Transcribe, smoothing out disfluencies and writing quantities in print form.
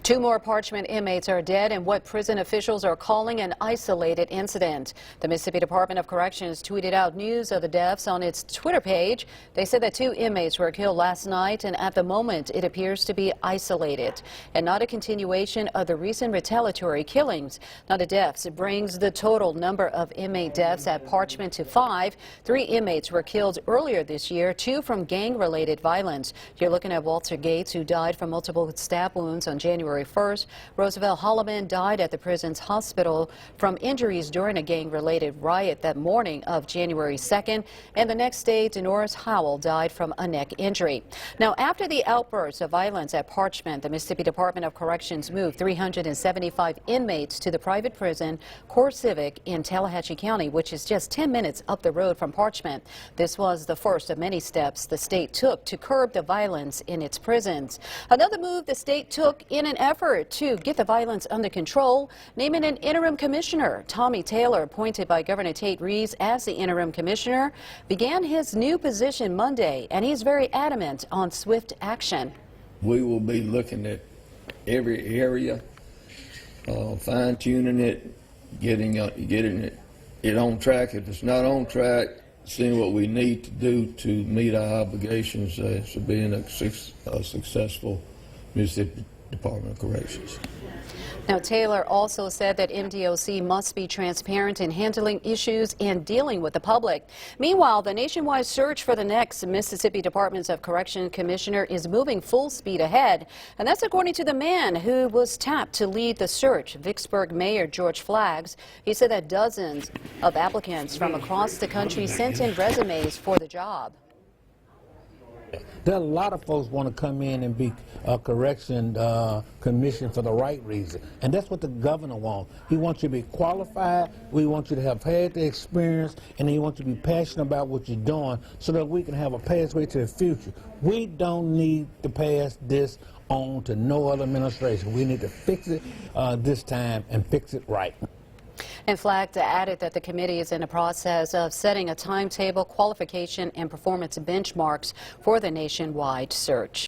Two more Parchman inmates are dead in what prison officials are calling an isolated incident. The Mississippi Department of Corrections tweeted out news of the deaths on its Twitter page. They said that two inmates were killed last night, and at the moment it appears to be isolated and not a continuation of the recent retaliatory killings. Now the deaths brings the total number of inmate deaths at Parchman to 5. 3 inmates were killed earlier this year, 2 from gang-related violence. You're looking at Walter Gates, who died from multiple stab wounds on January 1st. Roosevelt Holloman died at the prison's hospital from injuries during a gang-related riot that morning of January 2nd. And the next day, Denoris Howell died from a neck injury. Now, after the outburst of violence at Parchman, the Mississippi Department of Corrections moved 375 inmates to the private prison, Core Civic, in Tallahatchie County, which is just 10 minutes up the road from Parchman. This was the first of many steps the state took to curb the violence in its prisons. Another move the state took in an effort to get the violence under control, naming an interim commissioner. Tommy Taylor, appointed by Governor Tate Reeves as the interim commissioner, began his new position Monday, and he's very adamant on swift action. We will be looking at every area, fine-tuning it, getting it on track. If it's not on track, seeing what we need to do to meet our obligations to being a successful Mississippi Department of Corrections. Now, Taylor also said that MDOC must be transparent in handling issues and dealing with the public. Meanwhile, the nationwide search for the next Mississippi Department of Correction commissioner is moving full speed ahead. And that's according to the man who was tapped to lead the search, Vicksburg Mayor George Flaggs. He said that dozens of applicants from across the country sent in resumes for the job. There are a lot of folks want to come in and be a correction commission for the right reason. And that's what the governor wants. He wants you to be qualified, we want you to have had the experience, and he wants you to be passionate about what you're doing so that we can have a pathway to the future. We don't need to pass this on to no other administration. We need to fix it this time and fix it right. And Flagg added that the committee is in the process of setting a timetable, qualification, and performance benchmarks for the nationwide search.